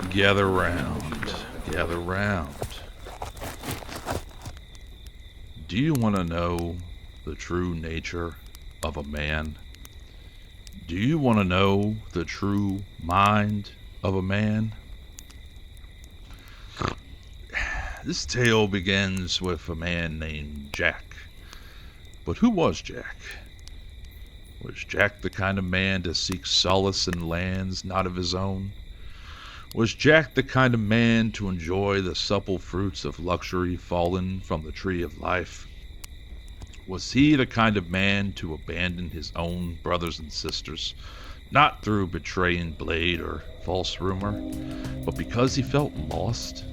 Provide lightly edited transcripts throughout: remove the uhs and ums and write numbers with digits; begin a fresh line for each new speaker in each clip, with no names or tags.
Gather round. Gather round. Do you want to know the true nature of a man? Do you want to know the true mind of a man? This tale begins with a man named Jack. But who was Jack? Was Jack the kind of man to seek solace in lands not of his own? Was Jack the kind of man to enjoy the supple fruits of luxury fallen from the tree of life? Was he the kind of man to abandon his own brothers and sisters, not through betraying blade or false rumor, but because he felt lost?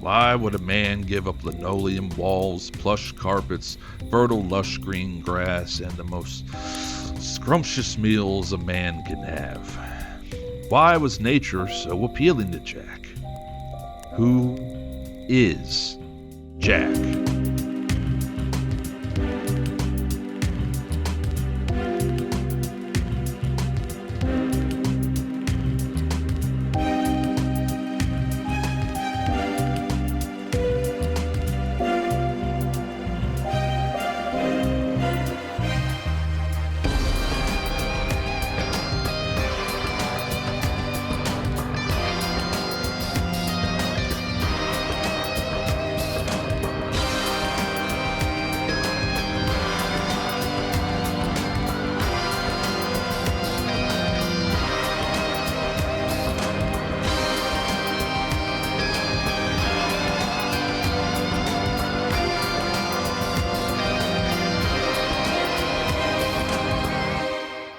Why would a man give up linoleum walls, plush carpets, fertile lush green grass, and the most scrumptious meals a man can have? Why was nature so appealing to Jack? Who is Jack?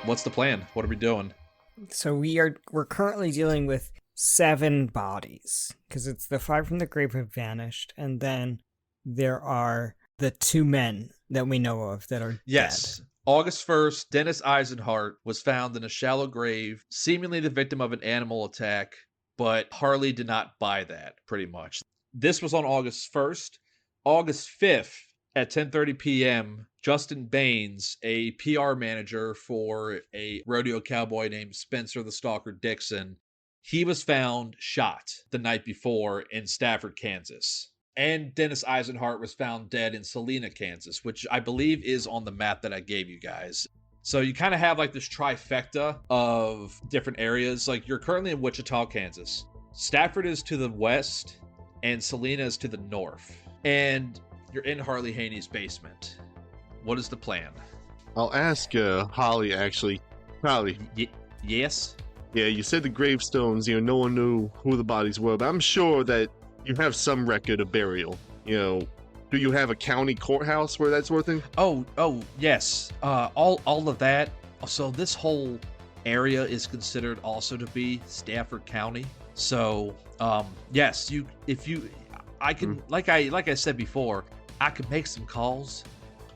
What's the plan? What are we doing?
So we're currently dealing with 7 bodies, because it's the 5 from the grave have vanished, and then there are the 2 men that we know of that are
Yes.
dead.
August 1st, Dennis Eisenhart was found in a shallow grave, seemingly the victim of an animal attack, but Harley did not buy that, pretty much. This was on August 1st. August 5th, at 10:30 p.m., Justin Baines, a PR manager for a rodeo cowboy named Spencer the Stalker Dixon, he was found shot the night before in Stafford, Kansas. And Dennis Eisenhart was found dead in Salina, Kansas, which I believe is on the map that I gave you guys. So you kind of have like this trifecta of different areas. Like you're currently in Wichita, Kansas. Stafford is to the west and Salina is to the north. And you're in Harley Haney's basement. What is the plan?
I'll ask Holly, actually. Holly.
Yes?
Yeah, you said the gravestones, no one knew who the bodies were, but I'm sure that you have some record of burial. Do you have a county courthouse where that's working?
Oh, yes. All of that. So this whole area is considered also to be Stafford County. So, yes, I can, like I said before, I could make some calls.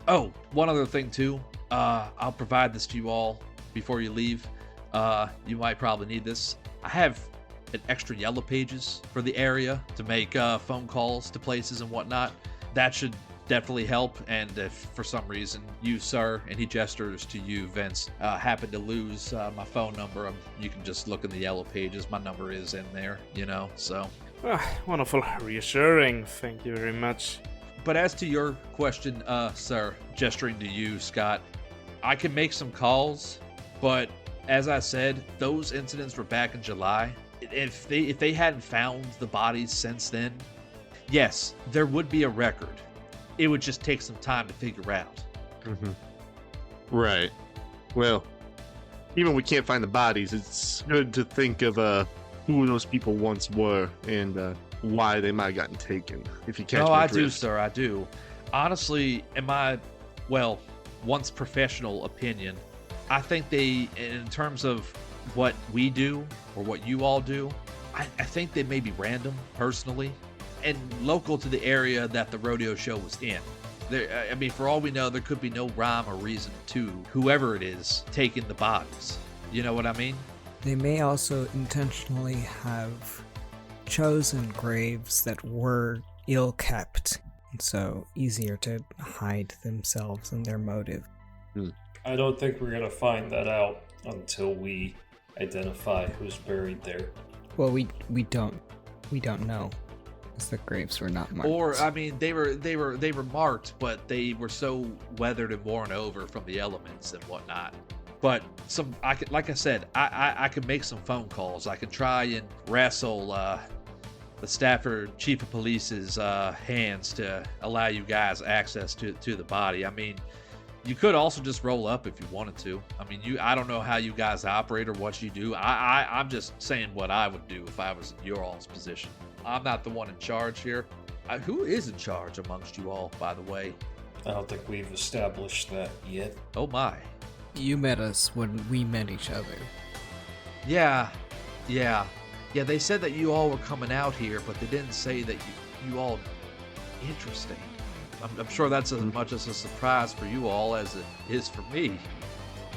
Oh, one other thing too. I'll provide this to you all before you leave. You might probably need this. I have an extra yellow pages for the area to make phone calls to places and whatnot. That should definitely help. And if for some reason you, sir, and he gestures to you, Vince, happen to lose my phone number, you can just look in the yellow pages. My number is in there, so.
Wonderful. Reassuring. Thank you very much.
But as to your question, sir, gesturing to you, Scott, I can make some calls, but as I said, those incidents were back in July. If they hadn't found the bodies since then, yes, there would be a record. It would just take some time to figure out.
Mm-hmm. Right. Well, even if we can't find the bodies, it's good to think of who those people once were and why they might have gotten taken, if you catch my
I
drift.
do, sir, I do. Honestly, in my, once professional opinion, I think they, in terms of what we do, or what you all do, I think they may be random, personally, and local to the area that the rodeo show was in. For all we know, there could be no rhyme or reason to whoever it is taking the bodies. You know what I mean?
They may also intentionally have chosen graves that were ill-kept, and so easier to hide themselves and their motive.
I don't think we're going to find that out. until we identify who's buried there.
Well, we don't know, because the graves were not marked.
Or I mean, they were marked, but they were so weathered and worn over from the elements and whatnot. But like I said, I could make some phone calls. I could try and wrestle the Stafford chief of police's hands to allow you guys access to the body. I mean, you could also just roll up if you wanted to. I mean, I don't know how you guys operate or what you do. I'm just saying what I would do if I was in your all's position. I'm not the one in charge here. Who is in charge amongst you all, by the way?
I don't think we've established that yet.
Oh my.
You met us when we met each other.
Yeah. They said that you all were coming out here, but they didn't say that you all interesting. I'm sure that's as much as a surprise for you all as it is for me.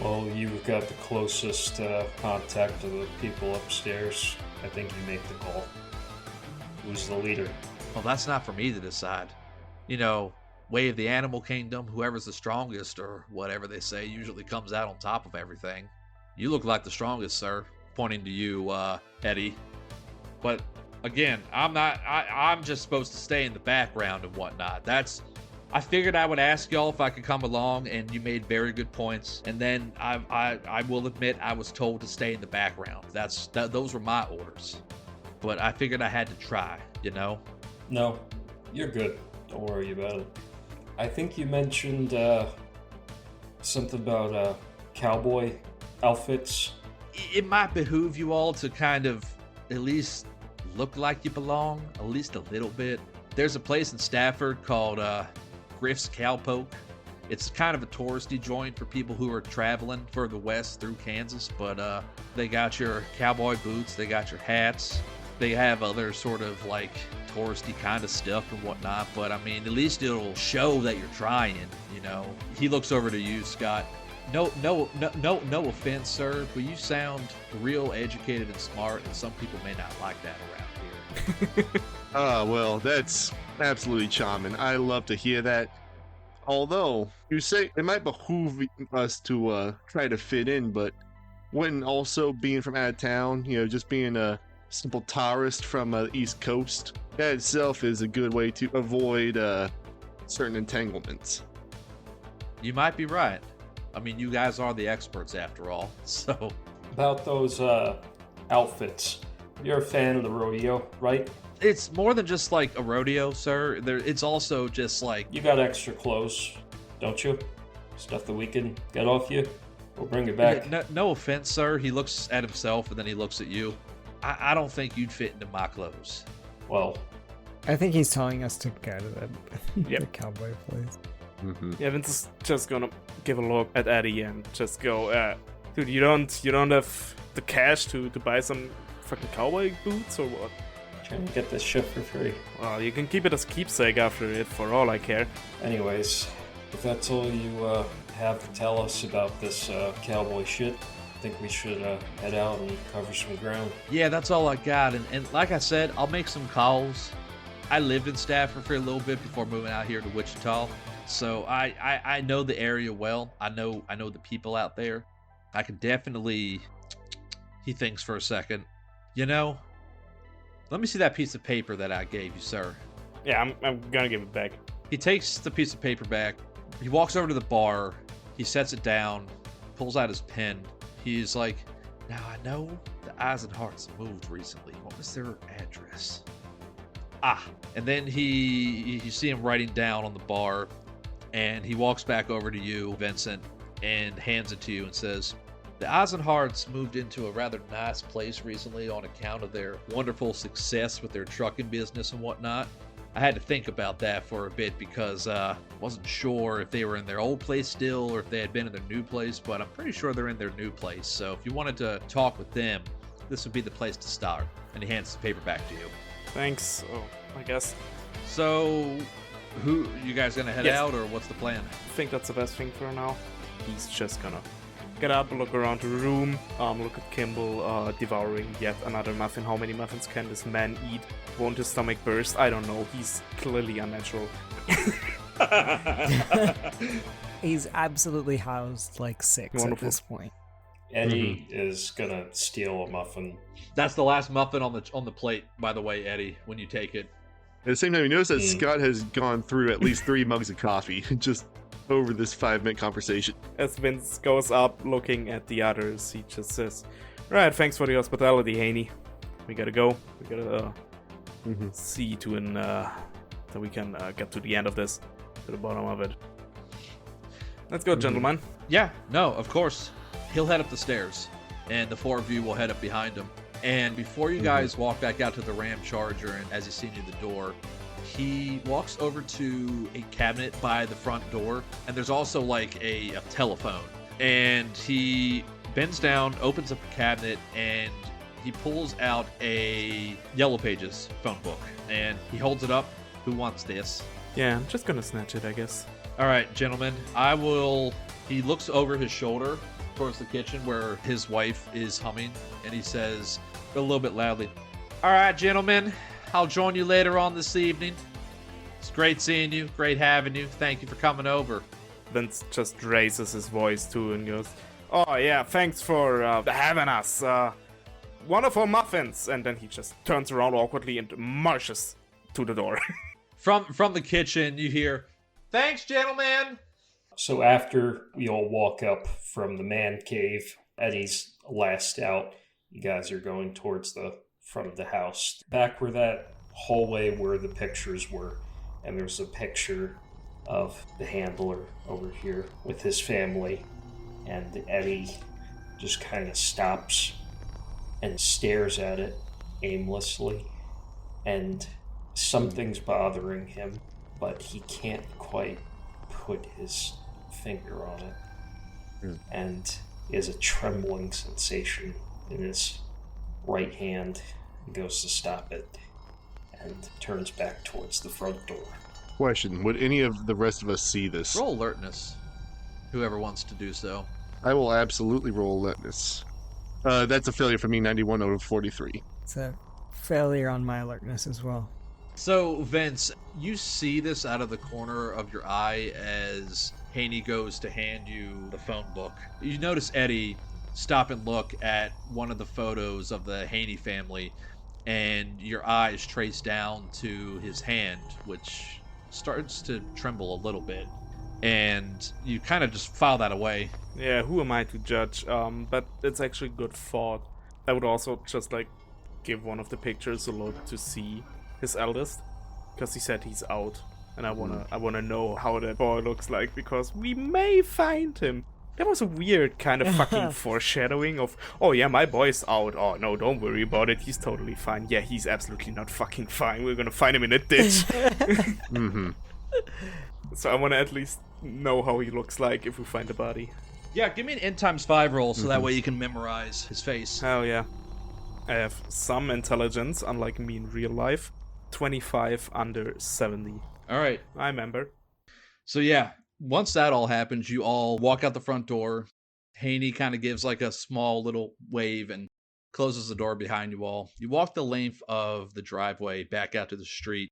Well, you've got the closest contact to the people upstairs. I think you make the call. Who's the leader?
Well, that's not for me to decide. You know, way of the animal kingdom, whoever's the strongest or whatever they say usually comes out on top of everything. You look like the strongest, sir. Pointing to you, Eddie. But again, I'm just supposed to stay in the background and whatnot. I figured I would ask y'all if I could come along, and you made very good points. And then I will admit I was told to stay in the background. Those were my orders. But I figured I had to try, you know?
No, you're good. Don't worry about it. I think you mentioned something about cowboy outfits.
It might behoove you all to kind of at least look like you belong, at least a little bit. There's a place in Stafford called Griff's Cowpoke. It's kind of a touristy joint for people who are traveling further west through Kansas, but they got your cowboy boots, they got your hats, they have other sort of like touristy kind of stuff and whatnot, but I mean, at least it'll show that you're trying, you know. He looks over to you, Scott. No offense, sir, but you sound real educated and smart, and some people may not like that around here.
Well, that's absolutely charming. I love to hear that. Although, you say it might behoove us to try to fit in, but wouldn't also being from out of town, you know, just being a simple tourist from the East Coast, that itself is a good way to avoid certain entanglements.
You might be right. I mean, you guys are the experts after all, so...
About those outfits. You're a fan of the rodeo, right?
It's more than just like a rodeo, sir. It's also just like...
You got extra clothes, don't you? Stuff that we can get off you? We'll bring it back.
No offense, sir. He looks at himself and then he looks at you. I don't think you'd fit into my clothes.
Well...
I think he's telling us to go to the
Yep.
cowboy place.
Mm-hmm.
Yeah, Vince is just gonna give a look at Eddie and just go, dude, you don't have the cash to buy some fucking cowboy boots or what?
Trying to get this shit for free.
Well, you can keep it as keepsake after it, for all I care.
Anyways, if that's all you have to tell us about this cowboy shit, I think we should head out and cover some ground.
Yeah, that's all I got. And like I said, I'll make some calls. I lived in Stafford for a little bit before moving out here to Wichita. So I know the area well. I know the people out there. I can definitely... He thinks for a second. You know, let me see that piece of paper that I gave you, sir.
Yeah, I'm gonna give it back.
He takes the piece of paper back. He walks over to the bar. He sets it down, pulls out his pen. He's like, now I know the Eisenharts moved recently. What was their address? And then you see him writing down on the bar, and he walks back over to you, Vincent, and hands it to you and says, the Eisenharts moved into a rather nice place recently on account of their wonderful success with their trucking business and whatnot. I had to think about that for a bit because I wasn't sure if they were in their old place still or if they had been in their new place, but I'm pretty sure they're in their new place. So if you wanted to talk with them, this would be the place to start. And he hands the paper back to you.
Thanks. Oh, I guess.
So, who you guys gonna head
Yes.
out, or what's the plan?
I think that's the best thing for now. He's just gonna get up, look around the room, look at Kimble devouring yet another muffin. How many muffins can this man eat? Won't his stomach burst? I don't know. He's clearly unnatural.
He's absolutely housed like 6 at
Wonderful.
this point.
Eddie is gonna steal a muffin.
That's the last muffin on the plate, by the way, Eddie, when you take it.
At the same time, you notice that Scott has gone through at least 3 mugs of coffee just over this 5-minute conversation.
As Vince goes up looking at the others, he just says, "Right, thanks for the hospitality, Haney. We gotta go. We gotta see to that we can get to the end of this, to the bottom of it. Let's go, gentlemen."
Yeah, no, of course. He'll head up the stairs, and the 4 of you will head up behind him. And before you guys walk back out to the Ram Charger, and as he's seen you the door, he walks over to a cabinet by the front door, and there's also like a telephone. And he bends down, opens up a cabinet, and he pulls out a Yellow Pages phone book, and he holds it up. Who wants this?
Yeah, I'm just gonna snatch it, I guess.
All right, gentlemen, he looks over his shoulder towards the kitchen where his wife is humming, and he says a little bit loudly, "All right, gentlemen, I'll join you later on this evening. It's great seeing you, great having you. Thank you for coming over."
Vince just raises his voice too and goes, "Oh yeah, thanks for having us. Wonderful muffins." And then he just turns around awkwardly and marches to the door.
From the kitchen, you hear, "Thanks, gentlemen."
So after we all walk up from the man cave, Eddie's last out. You guys are going towards the front of the house, back where that hallway where the pictures were. And there's a picture of the handler over here with his family. And Eddie just kind of stops and stares at it aimlessly. And something's bothering him, but he can't quite put his finger on it. And he has a trembling sensation in his right hand. He goes to stop it and turns back towards the front door.
Question, would any of the rest of us see this?
Roll alertness, whoever wants to do so.
I will absolutely roll alertness. That's a failure for me, 91 out of 43.
It's a failure on my alertness as well.
So, Vince, you see this out of the corner of your eye as Haney goes to hand you the phone book. You notice Eddie stop and look at one of the photos of the Haney family, and your eyes trace down to his hand, which starts to tremble a little bit. And you kind of just file that away.
Yeah, who am I to judge? But it's actually good thought. I would also just give one of the pictures a look to see his eldest, because he said he's out, and I wanna know how that boy looks like, because we may find him. That was a weird kind of fucking foreshadowing of, oh yeah, my boy's out. Oh no, don't worry about it. He's totally fine. Yeah, he's absolutely not fucking fine. We're gonna find him in a ditch. So I want to at least know how he looks like if we find the body.
Yeah, give me an N times 5 roll so that way you can memorize his face.
Hell yeah. I have some intelligence, unlike me in real life. 25 under 70.
All right.
I remember.
So yeah, once that all happens, you all walk out the front door. Haney kind of gives a small little wave and closes the door behind you all. You walk the length of the driveway back out to the street,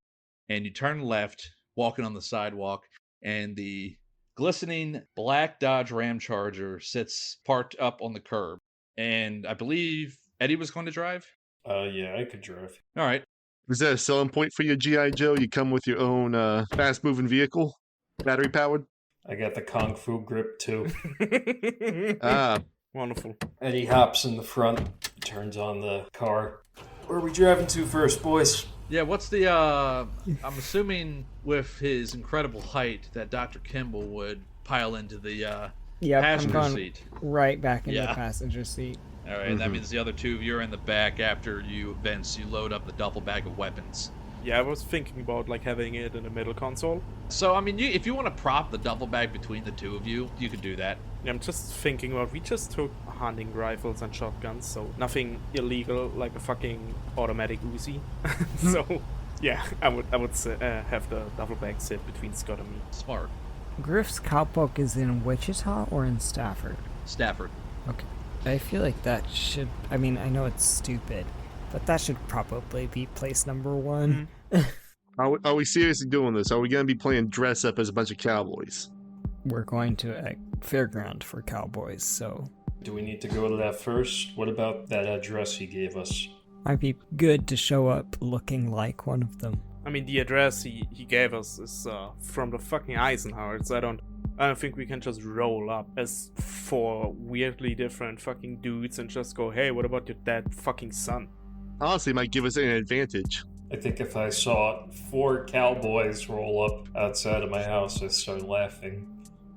and you turn left, walking on the sidewalk, and the glistening black Dodge Ram Charger sits parked up on the curb. And I believe Eddie was going to drive?
Yeah, I could drive.
All right.
Is that a selling point for you, G.I. Joe? You come with your own fast-moving vehicle? Battery-powered?
I got the Kung Fu grip, too.
Wonderful.
Eddie hops in the front, turns on the car. Where are we driving to first, boys?
Yeah, what's the, I'm assuming with his incredible height that Dr. Kimble would pile into the passenger seat.
Right back into the passenger seat.
All right, and that means the other two of you are in the back after you, Vince, you load up the duffel bag of weapons.
Yeah, I was thinking about having it in the middle console.
So, I mean, if you want to prop the duffel bag between the two of you, you could do that.
Yeah, I'm just thinking about, we just took hunting rifles and shotguns, so nothing illegal like a fucking automatic Uzi. So, yeah, I would have the duffel bag sit between Scott and me.
Smart.
Griff's cowpoke is in Wichita or in Stafford?
Stafford.
Okay. I feel like that should, I mean, I know it's stupid, but that should probably be place number 1.
Are we seriously doing this? Are we going to be playing dress up as a bunch of cowboys?
We're going to a fairground for cowboys, so
Do we need to go to that first? What about that address he gave us?
Might be good to show up looking like one of them.
I mean, the address he gave us is from the fucking Eisenhowers. I don't think we can just roll up as 4 weirdly different fucking dudes and just go, hey, what about your dead fucking son?
Honestly, it might give us an advantage.
I think if I saw 4 cowboys roll up outside of my house, I'd start laughing.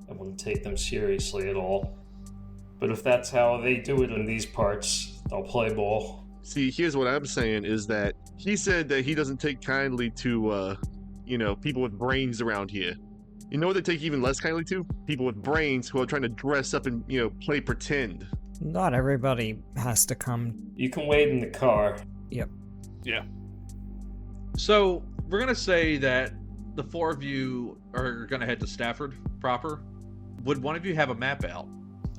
I wouldn't take them seriously at all. But if that's how they do it in these parts, I'll play ball.
See, here's what I'm saying is that he said that he doesn't take kindly to, people with brains around here. You know what they take even less kindly to? People with brains who are trying to dress up and, play pretend.
Not everybody has to come.
You can wait in the car.
Yep.
Yeah.
So we're gonna say that the 4 of you are gonna head to Stafford proper. Would one of you have a map out?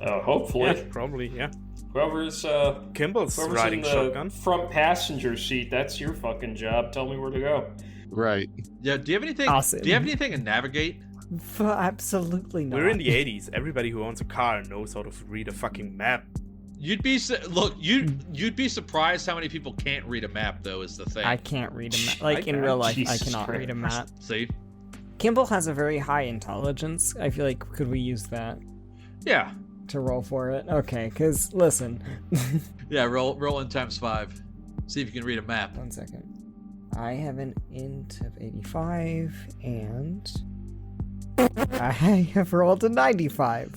Hopefully.
Yeah, probably, yeah.
Whoever's
Kimble's
in
riding
the
shotgun.
front passenger seat, that's your fucking job. Tell me where to go.
Right.
Yeah, do you have anything?
Awesome.
Do you have anything in Navigate?
Absolutely not.
We're in the 80s. Everybody who owns a car knows how to read a fucking map.
You'd be surprised how many people can't read a map, though, is the thing.
I can't read a map. Like, in real life, I
Jesus
cannot
Christ.
read a map.
See?
Kimble has a very high intelligence. I feel like, could we use that
Yeah.
to roll for it? Okay, because, listen.
Yeah, roll in times 5. See if you can read a map.
1 second. I have an int of 85, and I have rolled a 95.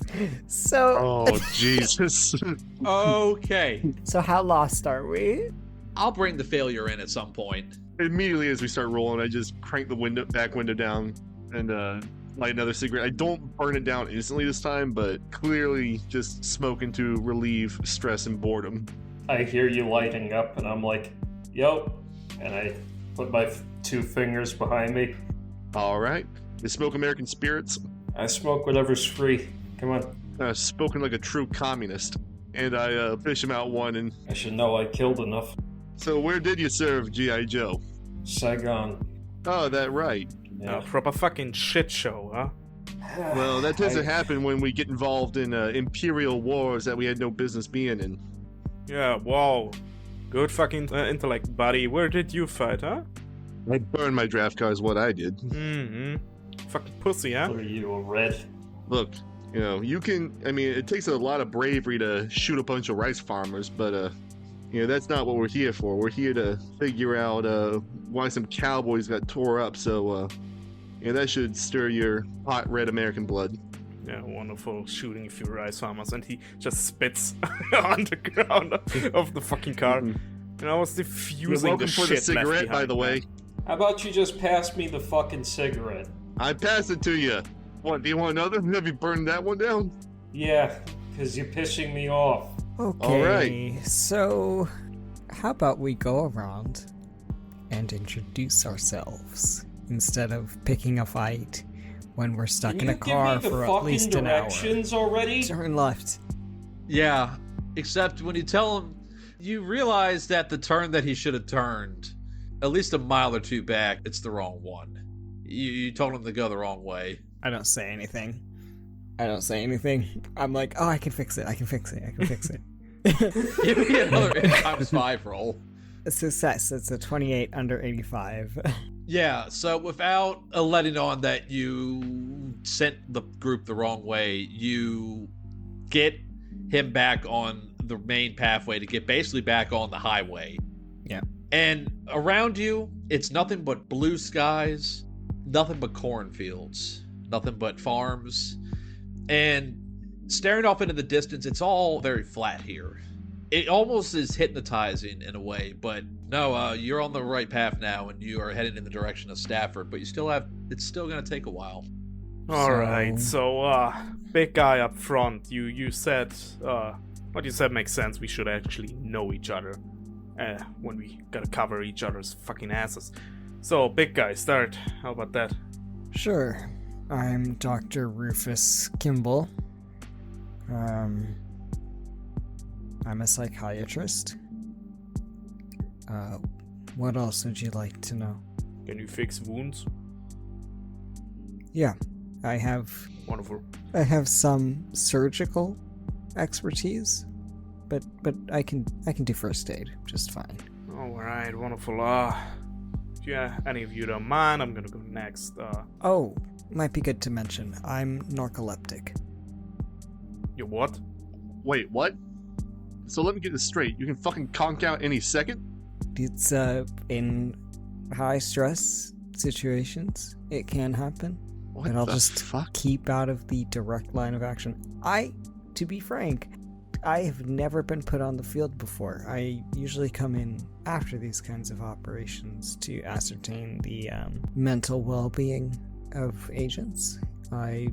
So,
Oh, Jesus.
Okay.
so how lost are we?
I'll bring the failure in at some point.
Immediately as we start rolling, I just crank the back window down and light another cigarette. I don't burn it down instantly this time, but clearly just smoking to relieve stress and boredom.
I hear you lighting up, and I'm like, yo. And I put my 2 fingers behind me.
All right. You smoke American spirits?
I smoke whatever's free. Come on.
Spoken like a true communist. And I fish him out one. And
I should know I killed enough.
so where did you serve, G.I. Joe?
Saigon.
Oh, that right.
Yeah.
Proper fucking shit show, huh?
Well, that doesn't happen when we get involved in imperial wars that we had no business being in.
Yeah, wow. Good fucking intellect, buddy. Where did you fight, huh?
I burned my draft card is what I did.
Mm-hmm. Fucking pussy, huh?
What are you, a red?
Look, it takes a lot of bravery to shoot a bunch of rice farmers, but, that's not what we're here for. We're here to figure out why some cowboys got tore up, so, that should stir your hot red American blood.
Yeah, wonderful shooting a few rice farmers, and he just spits on the ground of the fucking car.
Mhm.
And I was
You're
diffusing
welcome
the
for
shit
the
left
cigarette, by
behind,
the way.
man.
How about you just pass me the fucking cigarette?
I pass it to you. What, do you want another? Have you burned that one down?
Yeah, because you're pissing me off.
Okay, so how about we go around and introduce ourselves instead of picking a fight when we're stuck in a car for at least an hour.
directions already?
Turn left.
Yeah, except when you tell him, you realize that the turn that he should have turned, at least a mile or 2 back, it's the wrong one. You told him to go the wrong way.
I don't say anything. I'm like, oh, I can fix it.
Give me another times 5 roll.
A success. It's a 28 under 85.
Yeah, so without letting on that you sent the group the wrong way, you get him back on the main pathway to get basically back on the highway.
Yeah.
And around you, it's nothing but blue skies, nothing but cornfields, nothing but farms. And staring off into the distance, it's all very flat here. It almost is hypnotizing in a way, but no, you're on the right path now, and you are headed in the direction of Stafford, but it's still going to take a while.
Alright, so, big guy up front, you said, what you said makes sense, we should actually know each other, when we gotta cover each other's fucking asses. So, big guy, start, how about that?
Sure. I'm Dr. Rufus Kimble. I'm a psychiatrist. What else would you like to know?
Can you fix wounds?
Yeah, I have
Wonderful.
some surgical expertise, but I can do first aid just fine.
Alright, wonderful. Yeah, any of you don't mind, I'm gonna go next.
Oh, might be good to mention, I'm narcoleptic.
You what?
Wait, what? So let me get this straight. You can fucking conk out any second?
It's, in high stress situations, it can happen.
What
But I'll
the
just
fuck?
keep out of the direct line of action. To be frank, I have never been put on the field before. I usually come in after these kinds of operations to ascertain the mental well-being of agents. I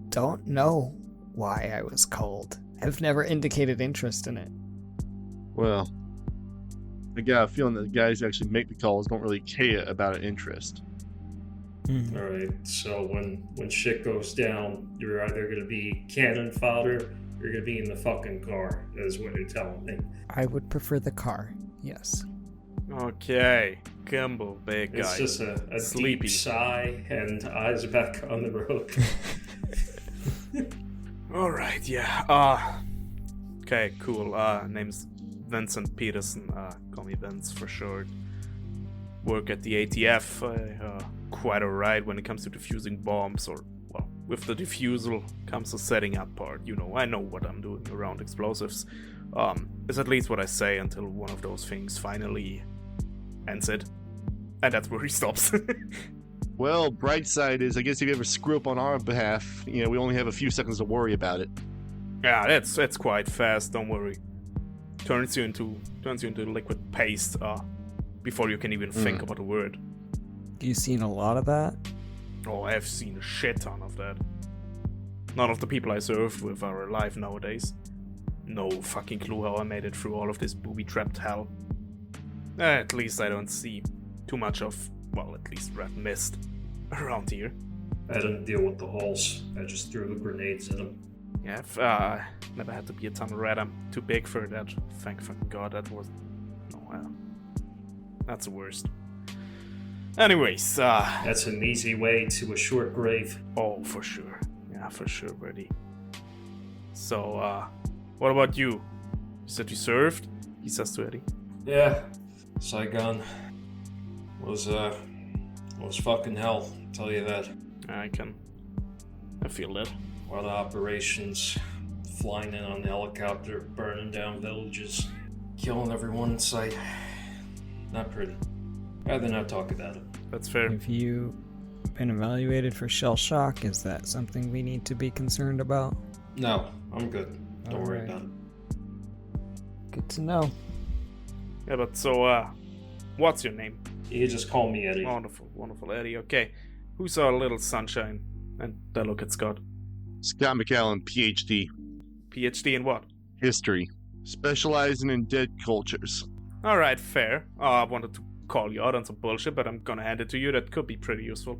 don't know why I was called. I've never indicated interest in it.
Well, I got a feeling that the guys who actually make the calls don't really care about an interest.
All right, so when shit goes down, you're either going to be cannon fodder or you're going to be in the fucking car, is what you're telling me.
I would prefer the car, yes.
Okay, Kimble, big guy.
It's just a
Sleepy.
deep sigh and eyes back on the road.
Alright, yeah. Okay, cool. Name's Vincent Peterson. Call me Vince for short. Work at the ATF. Quite alright when it comes to defusing bombs, or, well, with the defusal comes the setting up part. You know, I know what I'm doing around explosives. Is at least what I say until one of those things finally ends it. And that's where he stops.
Well, bright side is, I guess if you ever screw up on our behalf, we only have a few seconds to worry about it.
Yeah, it's quite fast, don't worry. Turns you into liquid paste, before you can even think about a word.
You seen a lot of that?
Oh, I've seen a shit ton of that. None of the people I served with are alive nowadays. No fucking clue how I made it through all of this booby-trapped hell. At least I don't see too much of, well, at least red mist around here.
I didn't deal with the holes. I just threw the grenades at them.
Yeah, I've never had to be a tunnel rat. I'm too big for that. Thank fucking God, that was... No, that's the worst. Anyways,
That's an easy way to a short grave.
Oh, for sure. Yeah, for sure, buddy. So, what about you? You said you served? He says to Eddie.
Yeah, Saigon was fucking hell, I'll tell you that.
I feel that.
A lot of operations, flying in on the helicopter, burning down villages, killing everyone in sight. Not pretty. Rather not talk about it.
That's fair.
Have you been evaluated for shell shock? Is that something we need to be concerned about?
No, I'm good. Don't worry
Alright.
about it.
Good to know.
Yeah, but so, what's your name?
You just call me Eddie.
Wonderful, wonderful, Eddie. Okay, who's our little sunshine? And I look at Scott.
Scott Macallan, PhD,
PhD in what?
history, specializing in dead cultures.
Alright, fair. I wanted to call you out on some bullshit, but I'm gonna hand it to you. That could be pretty useful.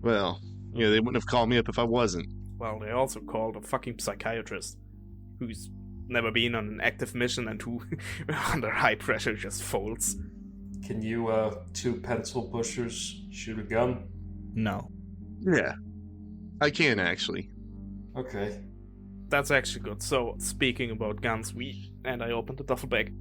Well, they wouldn't have called me up if I wasn't.
Well, they also called a fucking psychiatrist who's never been on an active mission and who, under high pressure, just folds.
Can you, two pencil pushers shoot a gun?
No.
Yeah, I can actually.
Okay.
That's actually good. So, speaking about guns, I opened the duffel bag.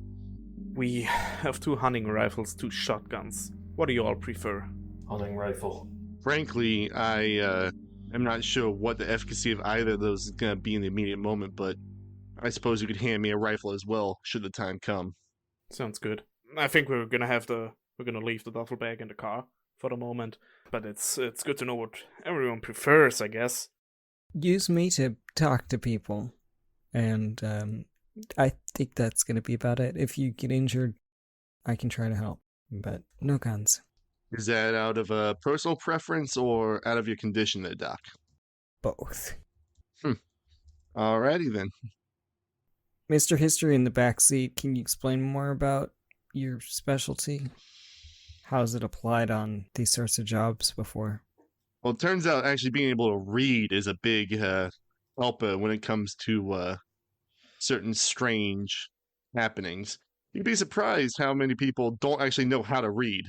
We have 2 hunting rifles, 2 shotguns. What do you all prefer?
Hunting rifle.
Frankly, I am not sure what the efficacy of either of those is going to be in the immediate moment, but I suppose you could hand me a rifle as well, should the time come.
Sounds good. I think we're gonna leave the duffel bag in the car for the moment, but it's good to know what everyone prefers, I guess.
Use me to talk to people, and I think that's gonna be about it. If you get injured, I can try to help, but no guns.
Is that out of a personal preference or out of your condition there, Doc?
Both.
Alrighty then.
Mr. History in the backseat, can you explain more about your specialty? How's it applied on these sorts of jobs before?
Well, it turns out actually being able to read is a big helper when it comes to certain strange happenings. You'd be surprised how many people don't actually know how to read.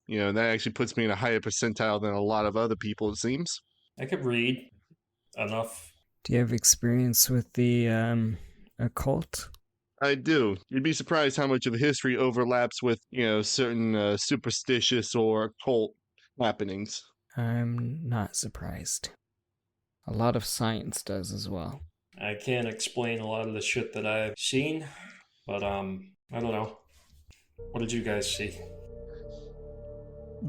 That actually puts me in a higher percentile than a lot of other people, it seems.
I could read enough.
Do you have experience with the occult?
I do. You'd be surprised how much of the history overlaps with, certain superstitious or occult happenings.
I'm not surprised. A lot of science does as well.
I can't explain a lot of the shit that I've seen, but I don't know. What did you guys see?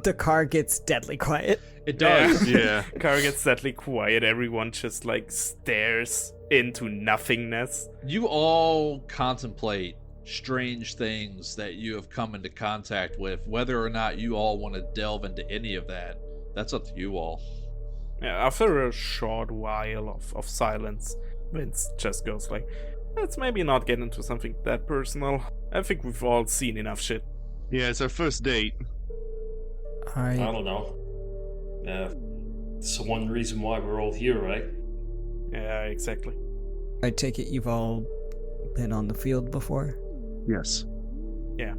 The car gets deadly quiet.
It does.
Yeah.
Car gets deadly quiet. Everyone just stares into nothingness.
You all contemplate strange things that you have come into contact with. Whether or not you all want to delve into any of that, that's up to you all.
Yeah, after a short while of silence, Vince just goes let's maybe not get into something that personal. I think we've all seen enough shit.
Yeah, it's our first date.
I don't know. It's the one reason why we're all here, right?
Yeah, exactly.
I take it you've all been on the field before?
Yes.
Yeah.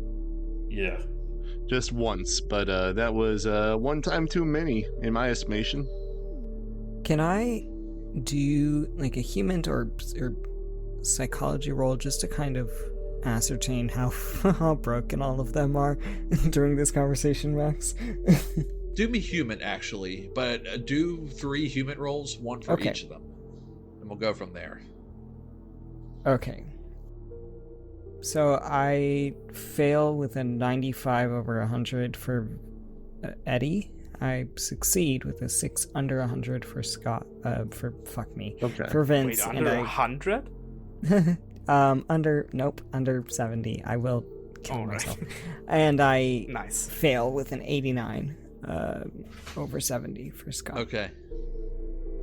Just once, but that was one time too many, in my estimation.
Can I do a human or psychology roll just to kind of ascertain how broken all of them are during this conversation, Max?
Do me human, actually, but do 3 human rolls, 1 for
Okay.
each of them. And we'll go from there.
Okay. So I fail with a 95 over 100 for Eddie. I succeed with a 6 under 100 for Scott.
Okay.
For Vince.
Wait, under 100?
Under 70. I will kill
All right.
myself. And I
Nice.
fail with an 89 over 70 for Scott.
Okay.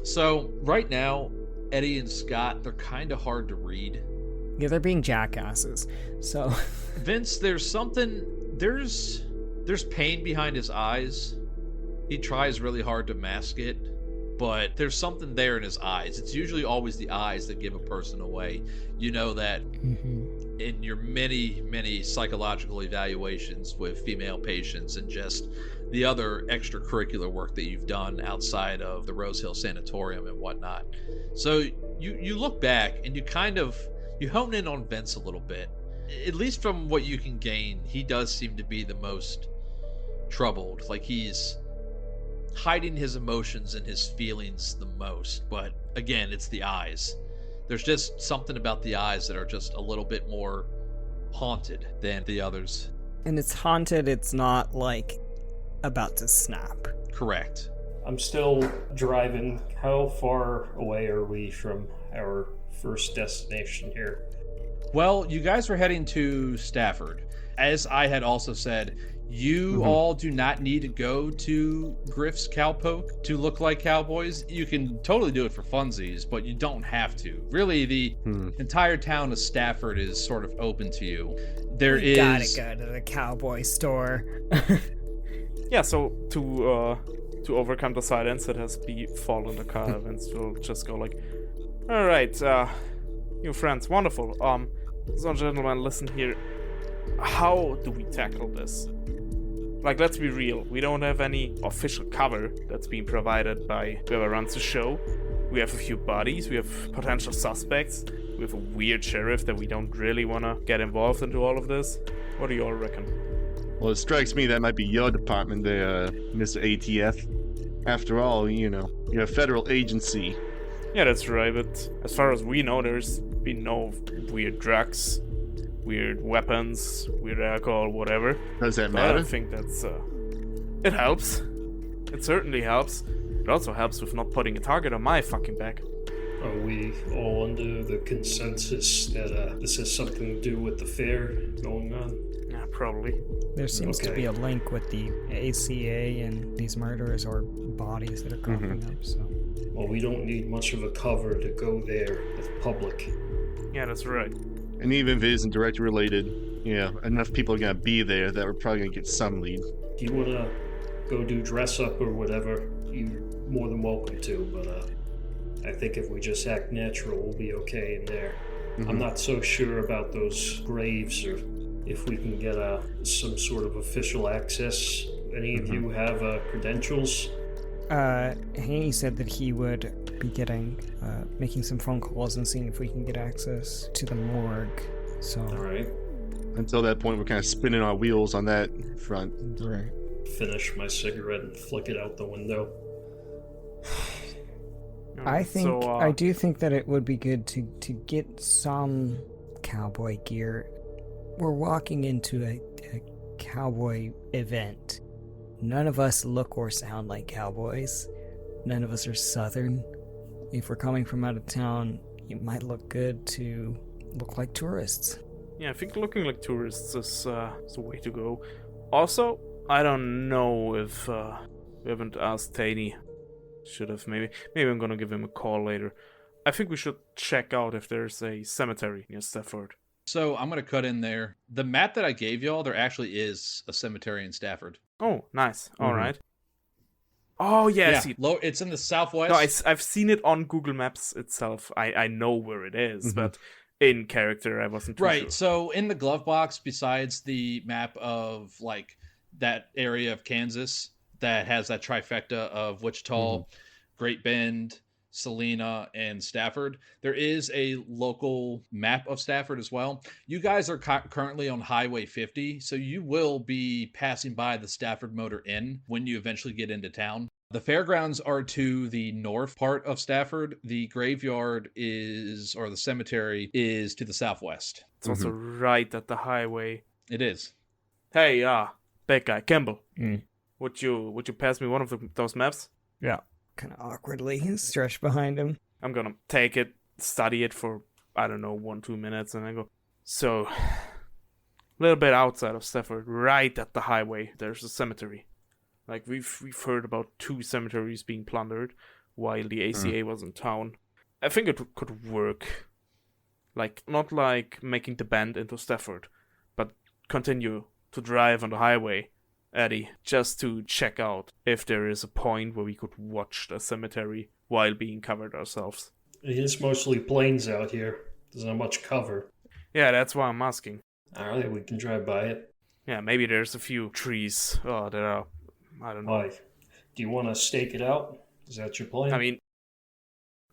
So, right now, Eddie and Scott, they're kind of hard to read.
Yeah, they're being jackasses. So
Vince, there's pain behind his eyes. He tries really hard to mask it, but there's something there in his eyes. It's usually always the eyes that give a person away. You know that in your many, many psychological evaluations with female patients and just the other extracurricular work that you've done outside of the Rose Hill Sanatorium and whatnot. So you look back and you hone in on Vince a little bit. At least from what you can gain, he does seem to be the most troubled. He's hiding his emotions and his feelings the most. But again, it's the eyes. There's just something about the eyes that are just a little bit more haunted than the others.
and it's haunted, it's not about to snap.
Correct.
I'm still driving. How far away are we from our first destination here?
Well, you guys were heading to Stafford. As I had also said, you all do not need to go to Griff's Cowpoke to look like cowboys. You can totally do it for funsies, but you don't have to. Really, the entire town of Stafford is sort of open to you.
We gotta go to the cowboy store.
Yeah, so to overcome the silence that has befallen the car, Vince will just go all right, you friends, wonderful. So gentlemen, listen here. How do we tackle this? Let's be real. We don't have any official cover that's being provided by whoever runs the show. We have a few bodies, we have potential suspects, we have a weird sheriff that we don't really want to get involved into all of this. What do you all reckon?
Well, it strikes me that might be your department there, Mr. ATF. After all, you're a federal agency.
Yeah, that's right, but as far as we know, there's been no weird drugs, weird weapons, weird alcohol, whatever.
Does that
So I
matter?
don't think that's, it helps. It certainly helps. It also helps with not putting a target on my fucking back.
Are we all under the consensus that this has something to do with the fair going on?
Yeah, probably.
There seems to
Okay.
be a link with the ACA and these murders or bodies that are cropping up, so...
Well, we don't need much of a cover to go there with public.
Yeah, that's right.
And even if it isn't directly related, enough people are going to be there that we're probably going to get some lead.
Do you want to go do dress up or whatever? You're more than welcome to, but I think if we just act natural, we'll be okay in there. I'm not so sure about those graves or if we can get some sort of official access. Any of you have credentials?
He said that he would be making some phone calls and seeing if we can get access to the morgue. So.
All right.
Until that point, we're kind of spinning our wheels on that front.
Right.
Finish my cigarette and flick it out the window.
I do think that it would be good to get some cowboy gear. We're walking into a cowboy event. None of us look or sound like cowboys. None of us are southern. If we're coming from out of town, it might look good to look like tourists.
Yeah, I think looking like tourists is the way to go. Also, I don't know if we haven't asked Taney. Should have, maybe I'm gonna give him a call later. I think we should check out if there's a cemetery near Stafford.
So I'm going to cut in there. The map that I gave y'all, there actually is a cemetery in Stafford.
Oh, nice. All right. Oh, yeah. I see.
It's in the southwest.
No, I've seen it on Google Maps itself. I know where it is, but in character, I wasn't too sure.
So in the glove box, besides the map of like that area of Kansas that has that trifecta of Wichita, Great Bend, Salina, and Stafford, there is a local map of Stafford as well. You guys are currently on Highway 50, so you will be passing by the Stafford Motor Inn when you eventually get into town. The fairgrounds are to the north part of Stafford. The graveyard or the cemetery is to the southwest.
It's also right at the highway.
It is.
Hey, bad guy, Kimble. Would you pass me one of those maps?
Yeah. Kind of awkwardly stretched behind him.
I'm gonna take it, study it for, 1-2 minutes, and I go, so, a little bit outside of Stafford, right at the highway, there's a cemetery. Like, we've heard about 2 cemeteries being plundered while the ACA was in town. I think it could work. Like, not like making the bend into Stafford, but continue to drive on the highway, Eddie, just to check out if there is a point where we could watch the cemetery while being covered ourselves.
It is mostly plains out here. There's not much cover.
Yeah, that's why I'm asking.
Alright, we can drive by it.
Yeah, maybe there's a few trees that are, I don't know.
Why? Do you want to stake it out? Is that your plan?
I mean,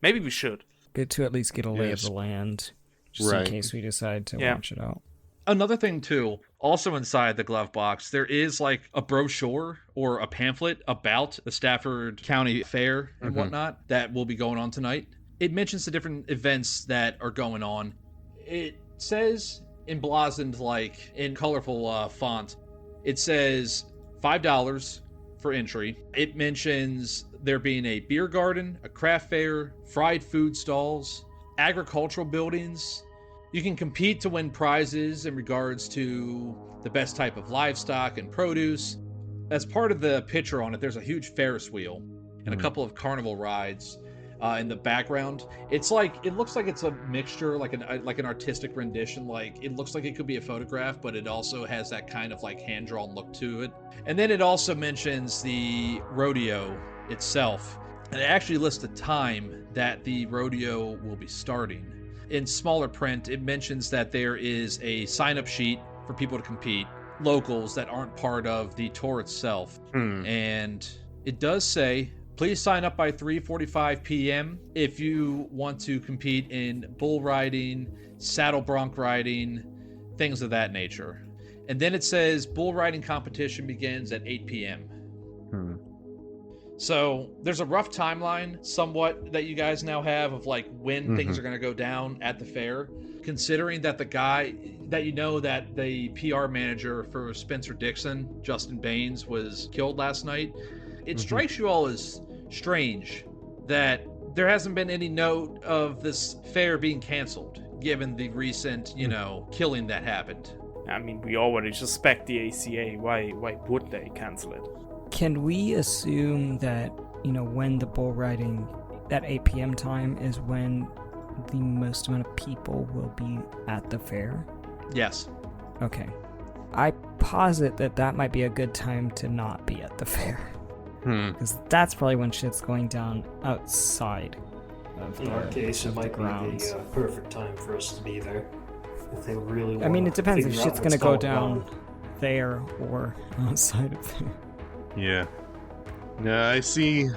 maybe we should.
Good to at least get a lay of the land, just in case we decide to watch it out.
Another thing, too, also inside the glove box, there is like a brochure or a pamphlet about the Stafford County Fair and whatnot that will be going on tonight. It mentions the different events that are going on. It says, emblazoned like in colorful font, it says $5 for entry. It mentions there being a beer garden, a craft fair, fried food stalls, agricultural buildings. You can compete to win prizes in regards to the best type of livestock and produce. As part of the picture on it, there's a huge Ferris wheel and a couple of carnival rides in the background. It looks like it's a mixture, like an artistic rendition. Like it looks like it could be a photograph, but it also has that kind of like hand-drawn look to it. And then it also mentions the rodeo itself. And it actually lists the time that the rodeo will be starting. In smaller print, it mentions that there is a sign-up sheet for people to compete, locals that aren't part of the tour itself. And it does say, please sign up by 3:45 p.m. if you want to compete in bull riding, saddle bronc riding, things of that nature. And then it says bull riding competition begins at 8 p.m. So there's a rough timeline somewhat that you guys now have of like when things are going to go down at the fair, considering that the guy that that the PR manager for Spencer Dixon, Justin Baines, was killed last night. It strikes you all as strange that there hasn't been any note of this fair being canceled, given the recent, killing that happened.
I mean, we already suspect the ACA. Why would they cancel it?
Can we assume that, when the bull riding, that 8 p.m. time is when the most amount of people will be at the fair?
Yes.
Okay. I posit that might be a good time to not be at the fair. Because that's probably when shit's going down outside of
In our case, it might be the perfect time for us to be there. If they really want
it depends if
figure
shit's
out
going to
what's
go
going
down there or outside of there.
Yeah. No, I see.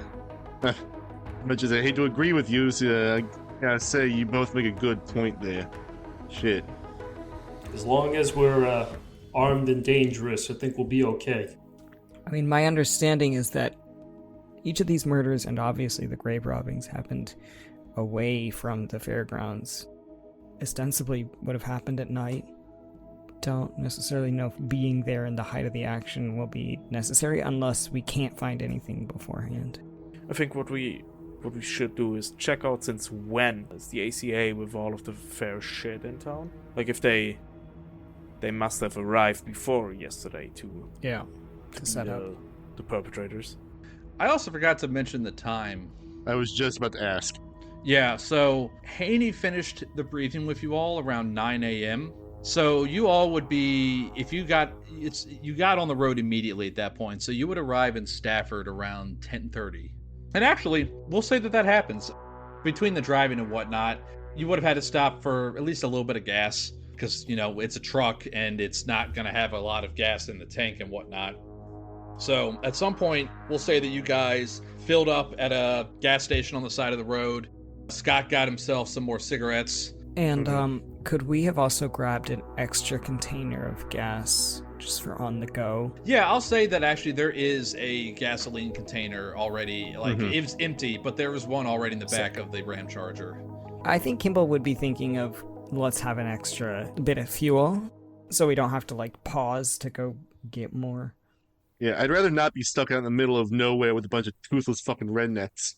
Much as I hate to agree with you, so, I gotta say you both make a good point there. Shit.
As long as we're armed and dangerous, I think we'll be okay.
I mean, my understanding is that each of these murders, and obviously the grave robbings, happened away from the fairgrounds. Ostensibly would have happened at night. Don't necessarily know if being there in the height of the action will be necessary unless we can't find anything beforehand.
I think what we should do is check out since when is the ACA with all of the fair shit in town. Like if they must have arrived before yesterday to
set up
the perpetrators.
I also forgot to mention the time.
I was just about to ask.
Yeah, so Haney finished the briefing with you all around 9 a.m. So you all would be, if you got on the road immediately at that point, so you would arrive in Stafford around 10:30. And actually, we'll say that happens. Between the driving and whatnot, you would have had to stop for at least a little bit of gas, because, it's a truck and it's not going to have a lot of gas in the tank and whatnot. So at some point, we'll say that you guys filled up at a gas station on the side of the road. Scott got himself some more cigarettes.
And could we have also grabbed an extra container of gas just for on the go?
Yeah, I'll say that actually there is a gasoline container already. It was empty, but there was one already in the back of the Ram Charger.
I think Kimble would be thinking of, let's have an extra bit of fuel so we don't have to pause to go get more.
Yeah, I'd rather not be stuck out in the middle of nowhere with a bunch of toothless fucking rednecks.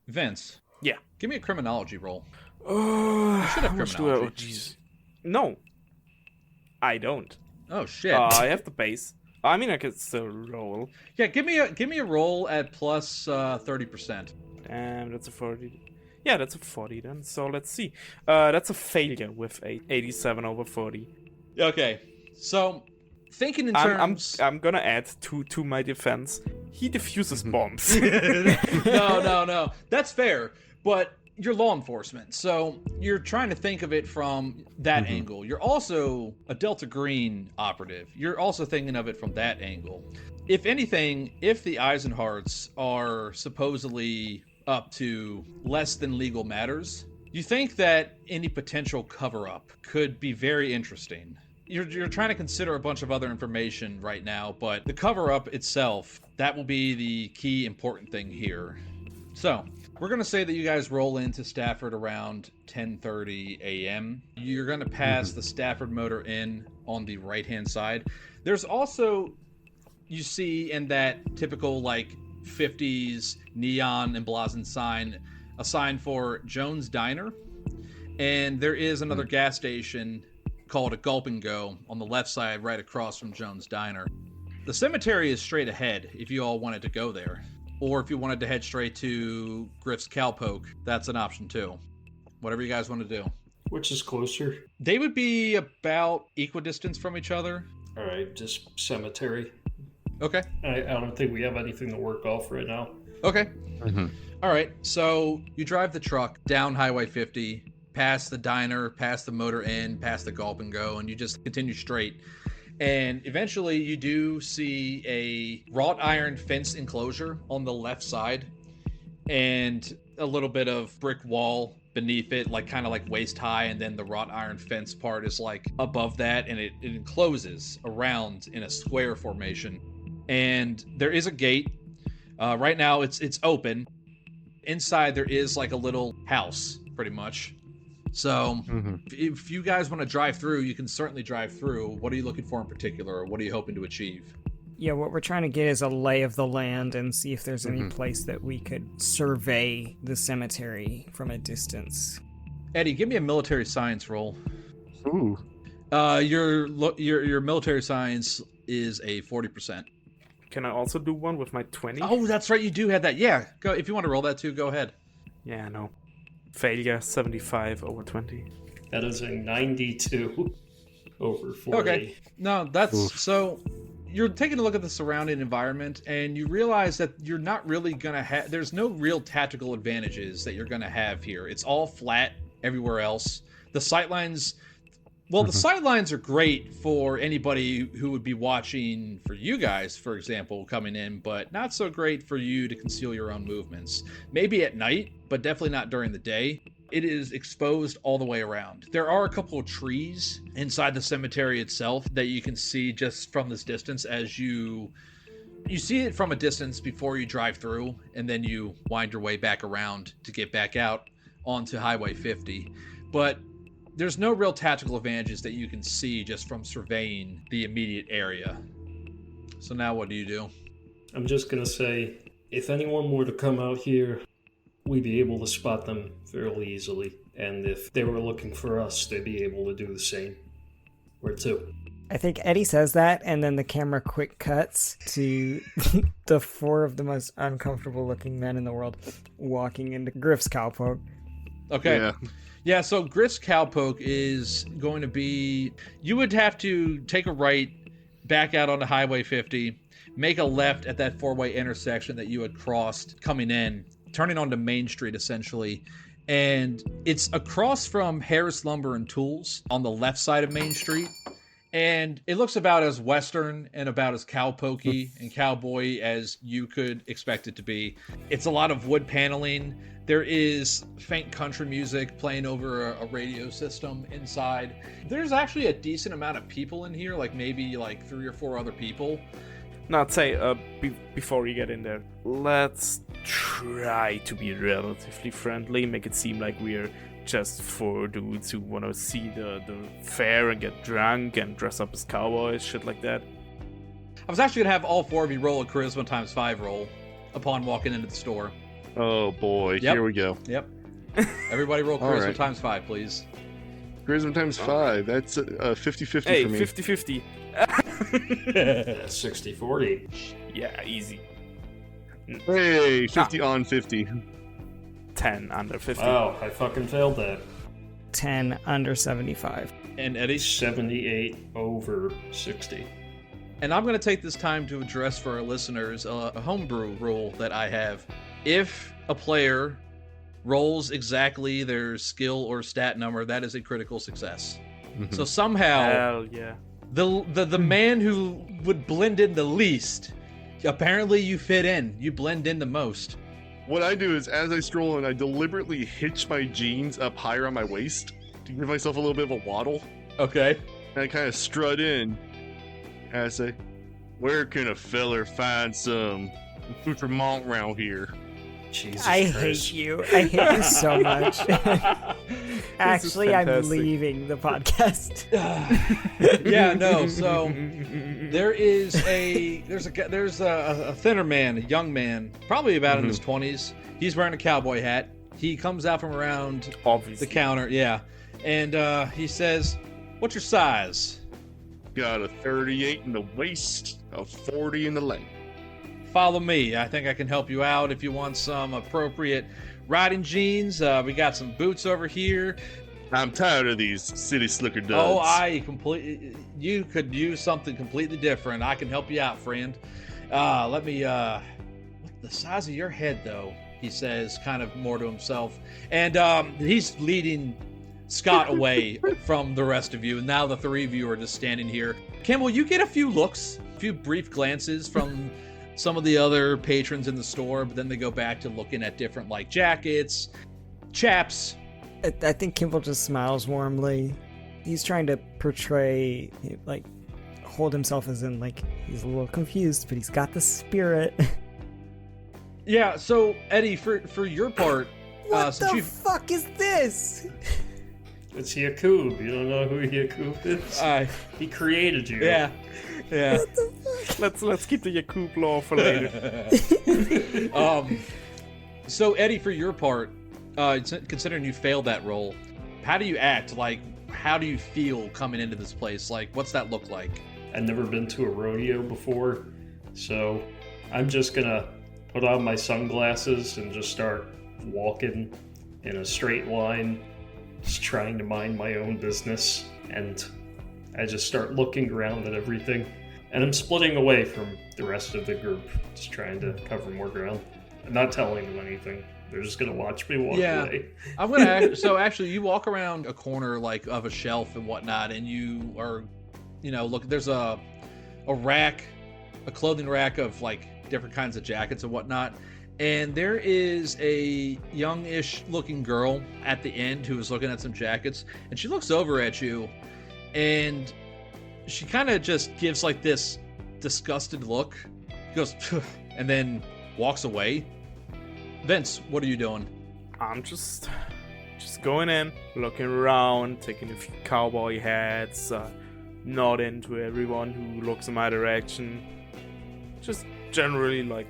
Vince.
Yeah.
Give me a criminology roll.
You
should have criminology.
Oh, jeez. No. I don't.
Oh, shit.
I have the base. I mean, I could still roll.
Yeah, give me a roll at plus 30%.
Damn, that's a 40. Yeah, that's a 40 then. So let's see. That's a failure with a 87 over 40.
Okay. So, thinking in terms...
I'm gonna add to my defense. He defuses bombs.
No. That's fair. But you're law enforcement, so you're trying to think of it from that angle. You're also a Delta Green operative. You're also thinking of it from that angle. If anything, if the Eisenharts are supposedly up to less than legal matters, you think that any potential cover-up could be very interesting. You're trying to consider a bunch of other information right now, but the cover-up itself, that will be the key important thing here. So, we're going to say that you guys roll into Stafford around 10:30 a.m. You're going to pass the Stafford Motor Inn on the right-hand side. There's also, you see in that typical 50s neon emblazoned sign, a sign for Jones Diner. And there is another gas station called a Gulp and Go on the left side right across from Jones Diner. The cemetery is straight ahead if you all wanted to go there. Or if you wanted to head straight to Griff's Cowpoke, that's an option too. Whatever you guys want to do.
Which is closer?
They would be about equidistance from each other.
All right, just cemetery.
Okay.
I don't think we have anything to work off right now.
Okay. All right, so you drive the truck down Highway 50, past the diner, past the Motor Inn, past the Gulp and Go, and you just continue straight. And eventually you do see a wrought iron fence enclosure on the left side and a little bit of brick wall beneath it, kind of waist high, and then the wrought iron fence part is above that, and it encloses around in a square formation. And there is a gate. Right now it's open. Inside there is a little house, pretty much. So if you guys want to drive through, you can certainly drive through. What are you looking for in particular, or what are you hoping to achieve?
Yeah, what we're trying to get is a lay of the land and see if there's any place that we could survey the cemetery from a distance.
Eddie, give me a military science roll.
Ooh.
Your military science is a 40%.
Can I also do one with my 20?
Oh, that's right, you do have that. Yeah, go if you want to roll that too. Go ahead.
Yeah, no. Failure 75 over 20.
That is a 92 over 40.
Okay. No, that's so you're taking a look at the surrounding environment and you realize that you're not really going to have, there's no real tactical advantages that you're going to have here. It's all flat everywhere else. The sightlines, Well, the sightlines are great for anybody who would be watching for you guys, for example, coming in, but not so great for you to conceal your own movements. Maybe at night, but definitely not during the day. It is exposed all the way around. There are a couple of trees inside the cemetery itself that you can see just from this distance as you see it from a distance before you drive through, and then you wind your way back around to get back out onto Highway 50. But there's no real tactical advantages that you can see just from surveying the immediate area. So now what do you do?
I'm just gonna say, if anyone were to come out here, we'd be able to spot them fairly easily. And if they were looking for us, they'd be able to do the same. Where to?
I think Eddie says that, and then the camera quick cuts to the four of the most uncomfortable looking men in the world walking into Griff's cowpoke.
Okay. Yeah, so Griff's cowpoke is going to be... You would have to take a right, back out onto Highway 50, make a left at that four-way intersection that you had crossed coming in, turning onto Main Street, essentially. And it's across from Harris Lumber and Tools on the left side of Main Street. And it looks about as Western and about as cowpokey and cowboy as you could expect it to be. It's a lot of wood paneling. There is faint country music playing over a radio system inside. There's actually a decent amount of people in here, like maybe like 3 or 4 other people.
Now, I'd say, before you get in there, let's try to be relatively friendly, make it seem like we're just 4 dudes who want to see the fair and get drunk and dress up as cowboys, shit like that.
I was actually going to have all 4 of you roll a charisma times 5 roll upon walking into the store.
Oh boy,
Yep.
Here we go.
Yep. Everybody roll charisma
right.
times 5, please.
Charisma times 5. That's 50-50
Hey,
for me.
50-50.
60-40.
Yeah, easy.
Hey, 50 on 50.
10 under 50.
Wow, I fucking failed that.
10 under 75.
And Eddie?
78 over 60.
And I'm going to take this time to address for our listeners a homebrew rule that I have. If a player rolls exactly their skill or stat number, that is a critical success. So somehow,
Hell yeah.
the man who would blend in the least, apparently you fit in. You blend in the most.
What I do is, as I stroll in, I deliberately hitch my jeans up higher on my waist to give myself a little bit of a waddle.
Okay.
And I kind of strut in. And I say, where can a feller find some accoutrement around here?
Jesus
I
Christ.
hate you. I hate you so much. Actually, I'm
fantastic.
leaving the podcast.
Yeah, no. So there's a thinner man, a young man, probably about in his 20s. He's wearing a cowboy hat. He comes out from around
Obviously.
the counter, yeah, and he says, "What's your size?"
Got a 38 in the waist, a 40 in the leg.
Follow me. I think I can help you out if you want some appropriate riding jeans. We got some boots over here.
I'm tired of these city slicker duds.
Oh, you could use something completely different. I can help you out, friend. What the size of your head, though? He says, kind of more to himself. And he's leading Scott away from the rest of you. And now the 3 of you are just standing here. Kimble, you get a few looks, a few brief glances from some of the other patrons in the store, but then they go back to looking at different, like, jackets, chaps.
I think Kimble just smiles warmly. He's trying to portray, like, hold himself as in, like, he's a little confused, but he's got the spirit.
Yeah, so, Eddie, for your part...
What
since
the fuck is this?
It's Yakub. You don't know who Yakub is? He created you.
Yeah. Yeah.
What the fuck?
Let's keep the Yakub law for later.
So Eddie, for your part, considering you failed that roll, how do you act? Like, how do you feel coming into this place? Like, what's that look like?
I've never been to a rodeo before, so I'm just gonna put on my sunglasses and just start walking in a straight line, just trying to mind my own business. And I just start looking around at everything. And I'm splitting away from the rest of the group, just trying to cover more ground. I'm not telling them anything. They're just gonna watch me walk
Yeah.
away.
I'm gonna so actually you walk around a corner like of a shelf and whatnot, and you are, look, there's a rack, a clothing rack of like different kinds of jackets and whatnot, and there is a youngish looking girl at the end who is looking at some jackets, and she looks over at you, and she kind of just gives like this disgusted look, goes, and then walks away. Vince, what are you doing?
I'm just going in, looking around, taking a few cowboy hats, nodding to everyone who looks in my direction. Just generally like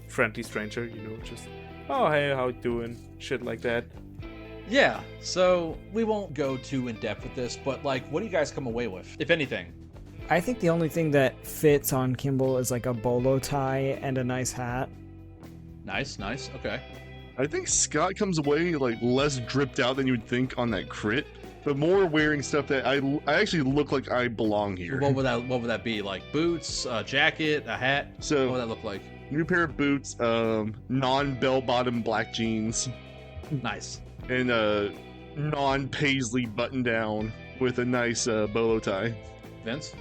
friendly stranger, just, oh hey, how you doing? Shit like that.
Yeah, so we won't go too in depth with this, but like, what do you guys come away with, if anything?
I think the only thing that fits on Kimble is like a bolo tie and a nice hat.
Nice, okay.
I think Scott comes away like less dripped out than you would think on that crit, but more wearing stuff that I actually look like I belong here.
What would that be? Like boots, a jacket, a hat?
So
What would that look like?
new pair of boots, non-bell bottom black jeans,
Nice.
and a non-paisley button down with a nice bolo tie.
Vince?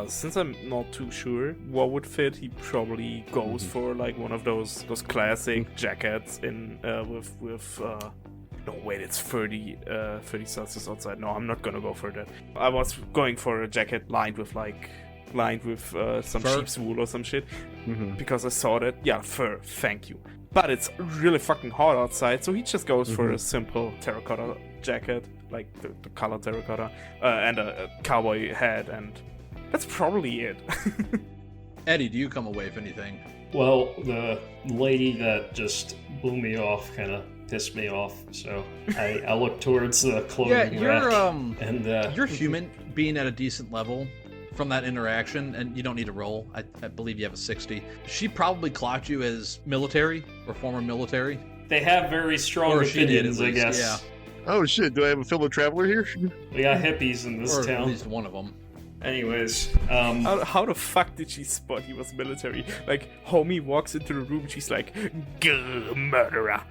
Since I'm not too sure what would fit, he probably goes for like one of those classic jackets in with no wait, it's 30 Celsius outside. No, I'm not gonna go for that. I was going for a jacket lined with some
Fur?
sheep's wool or some shit, because I saw that. Yeah, fur. Thank you. But it's really fucking hot outside, so he just goes for a simple terracotta jacket, like the color terracotta, and a cowboy hat, and that's probably it.
Eddie, do you come away with anything?
Well, the lady that just blew me off kind of pissed me off, so I look towards the clothing rack. And
you're human, being at a decent level from that interaction, and you don't need to roll. I believe you have a 60. She probably clocked you as military or former military.
they have very strong
Or she did, at
opinions, I
least,
guess.
yeah.
Oh shit, do I have a fellow traveler here?
We got hippies in this
Or at
town.
least one of them.
Anyways,
How the fuck did she spot he was military? Like, homie walks into the room, she's like, "Gah, murderer.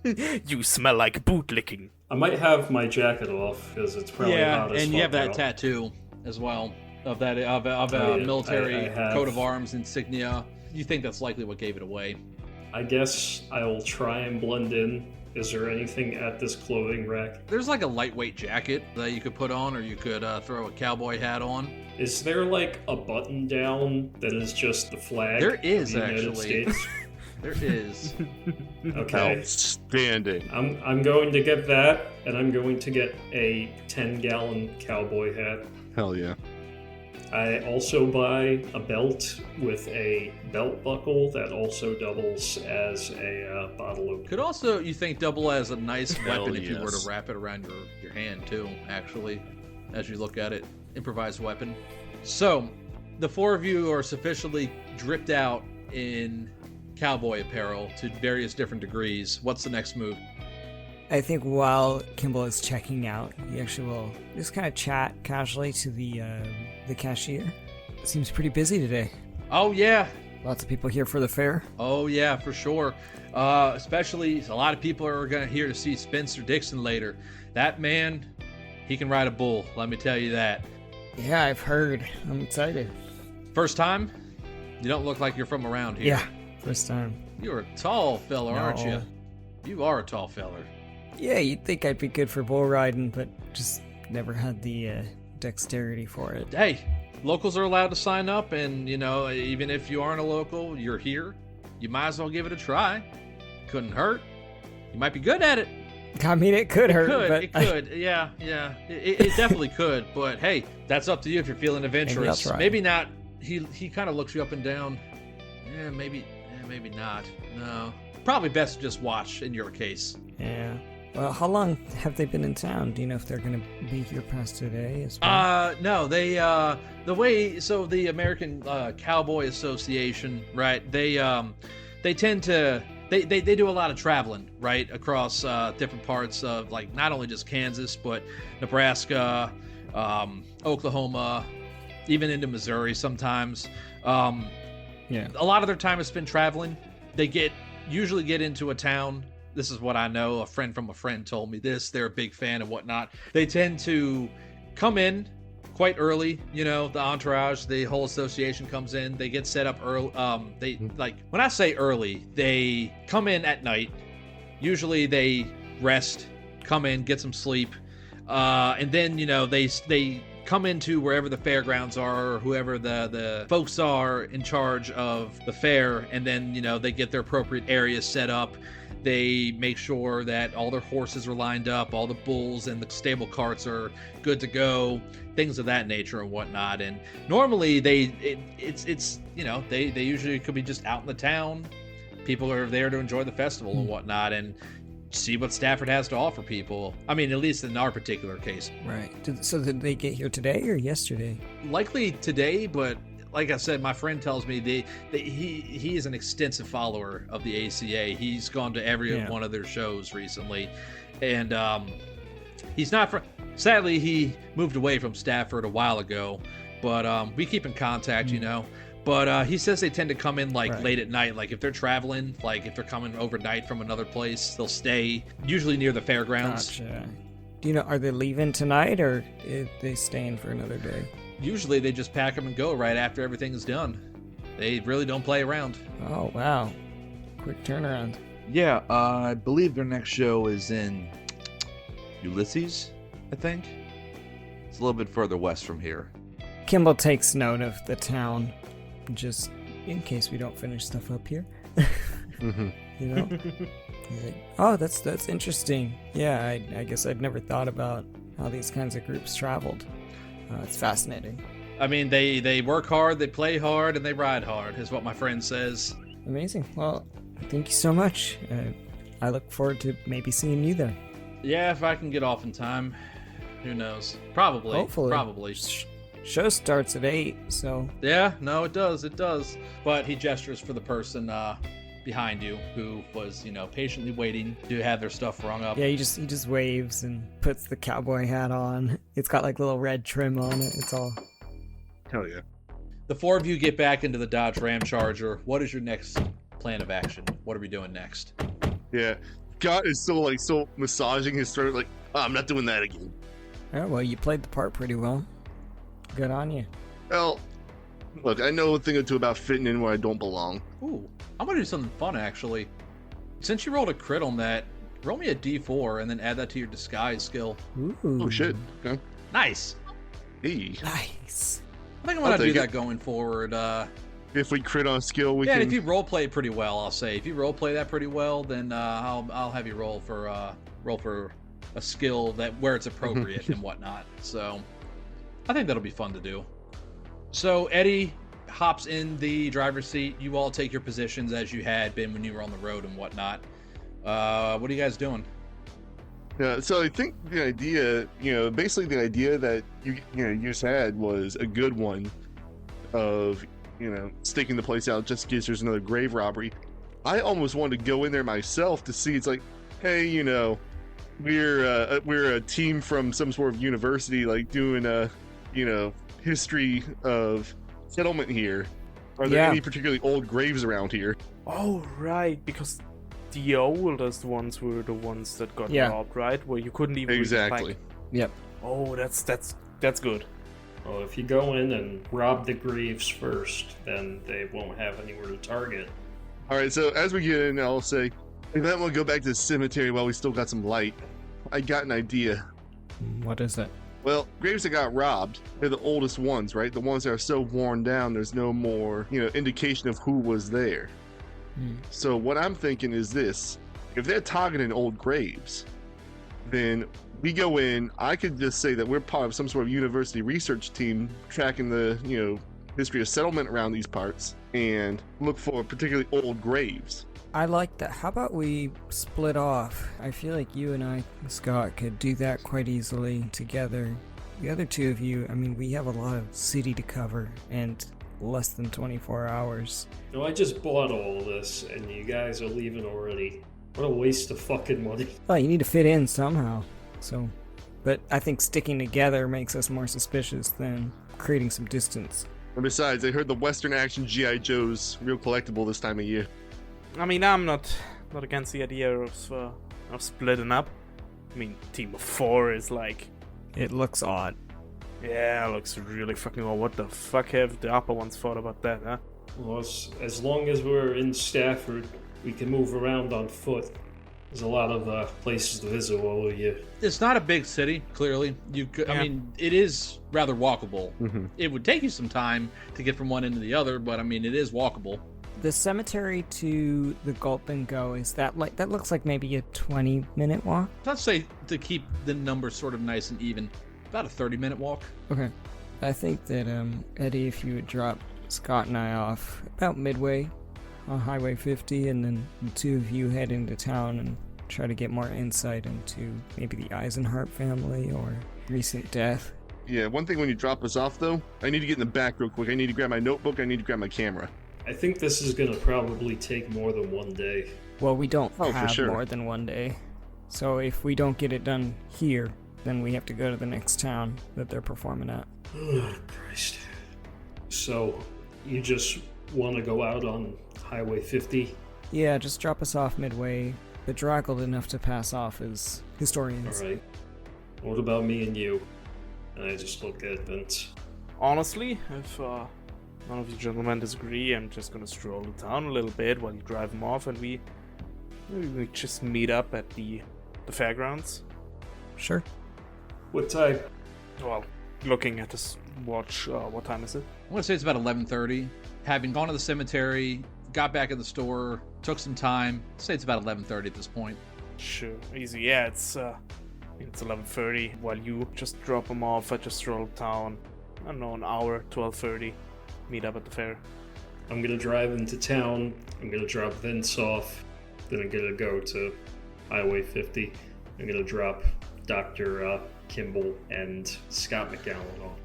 You smell like bootlicking."
I might have my jacket off because it's probably hot as
and you have
fuck
that
out.
tattoo as well of a
yeah,
military
I have-
coat of arms insignia. You think that's likely what gave it away?
I guess I will try and blend in. Is there anything at this clothing rack?
There's like a lightweight jacket that you could put on, or you could throw a cowboy hat on.
Is there like a button down that is just the flag?
There
of
is,
the United
actually.
States?
There is.
Okay.
Outstanding.
I'm going to get that, and I'm going to get a 10-gallon cowboy hat.
Hell yeah.
I also buy a belt with a belt buckle that also doubles as a bottle opener.
Could also, you think, double as a nice
Hell
weapon if you were
yes.
to wrap it around your hand too, actually, as you look at it. Improvised weapon. So, the four of you are sufficiently dripped out in cowboy apparel to various different degrees. What's the next move?
I think while Kimble is checking out, he actually will just kind of chat casually to the cashier. Seems pretty busy today.
Oh, yeah.
Lots of people here for the fair.
Oh, yeah, for sure. Especially, a lot of people are going to here to see Spencer Dixon later. That man, he can ride a bull, let me tell you that.
Yeah, I've heard. I'm excited.
First time? You don't look like you're from around here.
Yeah, first time.
You're a tall fella, aren't you?
No.
You are a tall feller.
Yeah, you'd think I'd be good for bull riding, but just never had the dexterity for it.
Hey, locals are allowed to sign up, and, even if you aren't a local, you're here. You might as well give it a try. Couldn't hurt. You might be good at it.
I mean, it could hurt, but
It could. Yeah. It definitely could. But hey, that's up to you if you're feeling adventurous.
try.
Maybe not. He kind of looks you up and down. Yeah, maybe not. No. Probably best to just watch in your case.
yeah. Well, how long have they been in town? Do you know if they're going to be here past today as well?
No, they the American Cowboy Association, right? They tend to they do a lot of traveling, right, across different parts of, like, not only just Kansas but Nebraska, Oklahoma, even into Missouri sometimes.
Yeah.
A lot of their time is spent traveling. They get usually get into a town, this is what I know, a friend from a friend told me this, they're a big fan and whatnot. They tend to come in quite early, you know, the entourage, the whole association comes in, they get set up early. When I say early, they come in at night. Usually they rest, come in, get some sleep, and then, you know, they come into wherever the fairgrounds are, or whoever the folks are in charge of the fair, and then, you know, they get their appropriate areas set up. They make sure that all their horses are lined up, all the bulls and the stable carts are good to go, things of that nature and whatnot. And normally it's you know, they usually could be just out in the town. People are there to enjoy the festival and whatnot and see what Stafford has to offer people. I mean, at least in our particular case.
Right. So did they get here today or yesterday?
Likely today, but like I said, my friend tells me he is an extensive follower of the ACA. He's gone to every one of their shows recently, and he's not from. Sadly, he moved away from Stafford a while ago, but we keep in contact, you know. But he says they tend to come in like late at night. Like if they're traveling, like if they're coming overnight from another place, they'll stay usually near the fairgrounds.
Gotcha. Do you know, are they leaving tonight or are they staying for another day?
Usually they just pack them and go right after everything is done. They really don't play around.
Oh, wow. Quick turnaround.
Yeah, I believe their next show is in Ulysses, I think. It's a little bit further west from here.
Kimble takes note of the town, just in case we don't finish stuff up here. You know? He's like, oh, that's interesting. Yeah, I guess I'd never thought about how these kinds of groups traveled. It's fascinating.
I mean, they work hard, they play hard, and they ride hard, is what my friend says.
Amazing. Well, thank you so much. I look forward to maybe seeing you there.
Yeah, if I can get off in time. Who knows? Probably.
Hopefully.
Probably.
Show starts at 8, so...
Yeah, no, it does. But he gestures for the person behind you who was, you know, patiently waiting to have their stuff rung up.
Yeah, he just waves and puts the cowboy hat on. It's got like little red trim on it. It's all...
Hell yeah.
The four of you get back into the Dodge Ram Charger. What is your next plan of action? What are we doing next?
Yeah. Scott is still massaging his throat like, oh, I'm not doing that again.
Oh, well, you played the part pretty well. Good on you.
Well, look, I know a thing or two about fitting in where I don't belong.
Ooh, I'm gonna do something fun, actually. Since you rolled a crit on that, roll me a d4 and then add that to your disguise skill.
Ooh.
Oh, shit. Okay.
Nice.
Hey.
Nice.
I think I'm gonna do that going forward.
If we crit on skill, we can...
and if you roleplay pretty well, I'll say. If you roleplay that pretty well, then I'll have you roll for a skill that where it's appropriate and whatnot. So I think that'll be fun to do. So Eddie hops in the driver's seat. You all take your positions as you had been when you were on the road and whatnot. What are you guys doing?
Yeah, so I think the idea, basically the idea that you just had was a good one of, staking the place out just in case there's another grave robbery. I almost wanted to go in there myself to see. It's like, hey, we're a team from some sort of university, like doing a, history of settlement here. Are there any particularly old graves around here?
Oh, right, because the oldest ones were the ones that got robbed, right? Where you couldn't even
exactly.
Yep.
Oh, that's good.
Well, if you go in and rob the graves first, then they won't have anywhere to target.
All right, so as we get in, I'll say, we might want to go back to the cemetery while we still got some light. I got an idea.
What is it?
Well, graves that got robbed, they're the oldest ones, right? The ones that are so worn down, there's no more, indication of who was there. So what I'm thinking is this: if they're targeting old graves, then we go in. I could just say that we're part of some sort of university research team tracking the, history of settlement around these parts and look for particularly old graves.
I like that. How about we split off? I feel like you and I, Scott, could do that quite easily together. The other two of you, I mean, we have a lot of city to cover and less than 24 hours.
No, I just bought all of this, and you guys are leaving already. What a waste of fucking money.
Well, you need to fit in somehow. So, but I think sticking together makes us more suspicious than creating some distance.
And besides, I heard the Western Action G.I. Joe's real collectible this time of year.
I mean, I'm not against the idea of splitting up. I mean, team of 4 is like...
It looks odd.
Yeah, it looks really fucking odd. What the fuck have the upper ones thought about that, huh?
Well, as long as we're in Stafford, we can move around on foot. There's a lot of places to visit while we're here.
It's not a big city, clearly. You could, I mean, it is rather walkable. It would take you some time to get from one end to the other, but I mean, it is walkable.
The cemetery to the Gulp and Go, is that like, that looks like maybe a 20-minute walk?
Let's say, to keep the numbers sort of nice and even, about a 30-minute walk.
Okay. I think that, Eddie, if you would drop Scott and I off about midway on Highway 50, and then the two of you head into town and try to get more insight into maybe the Eisenhart family or recent death.
Yeah, one thing when you drop us off, though, I need to get in the back real quick. I need to grab my notebook. I need to grab my camera.
I think this is going to probably take more than one day.
Well, we don't have
sure.
more than one day. So if we don't get it done here, then we have to go to the next town that they're performing at.
Oh, Christ. So, you just want to go out on Highway 50?
Yeah, just drop us off midway. Bedraggled enough to pass off as historians.
Alright. What about me and you? And I just look at Vince.
Honestly, if none of you gentlemen disagree, I'm just gonna stroll the town a little bit while you drive them off, and we just meet up at the fairgrounds.
Sure.
What time?
Well, looking at this watch, what time is it?
I'm going to say it's about 11:30. Having gone to the cemetery, got back at the store, took some time. I'd say it's about 11:30 at this point.
Sure, easy. Yeah, it's 11:30. While you just drop them off, I just stroll town. I don't know, an hour, 12:30. Meet up at the fair.
I'm gonna drive into town. I'm gonna drop Vince off. Then I'm gonna go to Highway 50. I'm gonna drop Dr. Kimble and Scott Macallan off.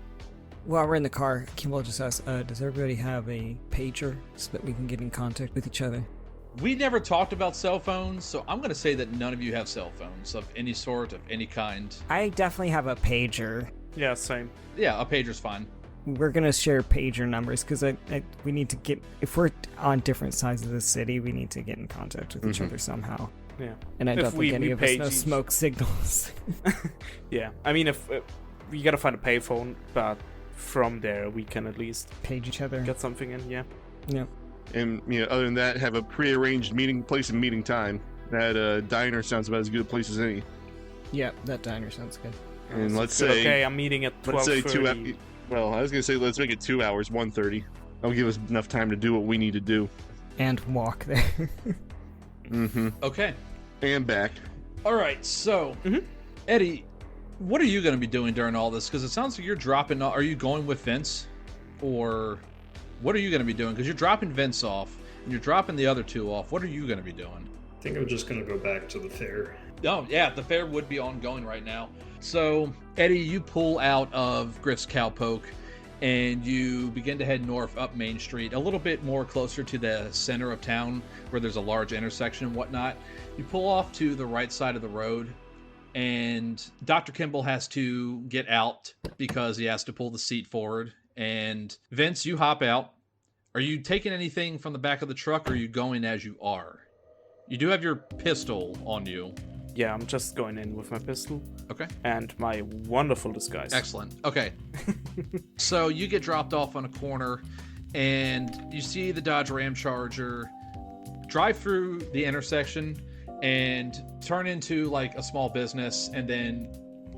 While we're in the car, Kimble just asks, does everybody have a pager so that we can get in contact with each other?
We never talked about cell phones, so I'm going to say that none of you have cell phones of any sort, of any kind.
I definitely have a pager.
Yeah, same.
Yeah, a pager's fine.
We're going to share pager numbers because we need to get, if we're on different sides of the city, we need to get in contact with each other somehow.
Yeah.
And I
If
don't
we-
think any
we
of us
page
know
each-
smoke signals.
Yeah, I mean, if you gotta find a payphone, but from there we can at least
Page each other.
get something in. Yeah.
Yeah.
And, other than that, have a prearranged meeting place and meeting time. That diner sounds about as good a place as any.
Yeah, that diner sounds good.
And let's
Good,
say...
okay, I'm meeting at 12:30.
Let's say 2 hours. Well, I was going to say let's make it 2 hours, 1:30. That'll give us enough time to do what we need to do.
And walk there.
Okay.
And back.
All right, so, Eddie, what are you going to be doing during all this? Because it sounds like you're dropping... Are you going with Vince? Or what are you going to be doing? Because you're dropping Vince off, and you're dropping the other two off. What are you going to be doing?
I think I'm just gonna go back to the fair.
Oh, yeah, the fair would be ongoing right now. So, Eddie, you pull out of Griff's Cowpoke, and you begin to head north up Main Street, a little bit more closer to the center of town, where there's a large intersection and whatnot. You pull off to the right side of the road, and Dr. Kimble has to get out because he has to pull the seat forward. And Vince, you hop out. Are you taking anything from the back of the truck, or are you going as you are? You do have your pistol on you.
Yeah, I'm just going in with my pistol
Okay.
and my wonderful disguise.
Excellent. Okay. So you get dropped off on a corner, and you see the Dodge Ram Charger drive through the intersection and turn into like a small business, and then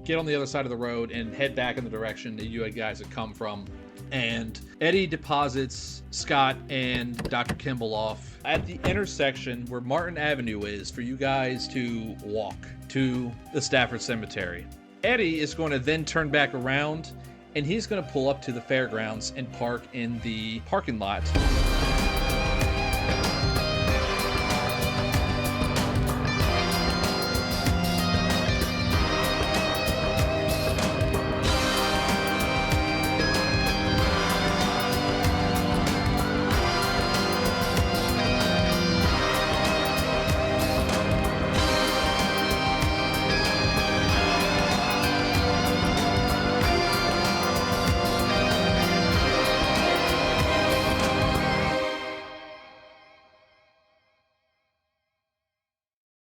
get on the other side of the road and head back in the direction that you guys had come from. And Eddie deposits Scott and Dr. Kimble off at the intersection where Martin Avenue is for you guys to walk to the Stafford Cemetery. Eddie is going to then turn back around, and he's going to pull up to the fairgrounds and park in the parking lot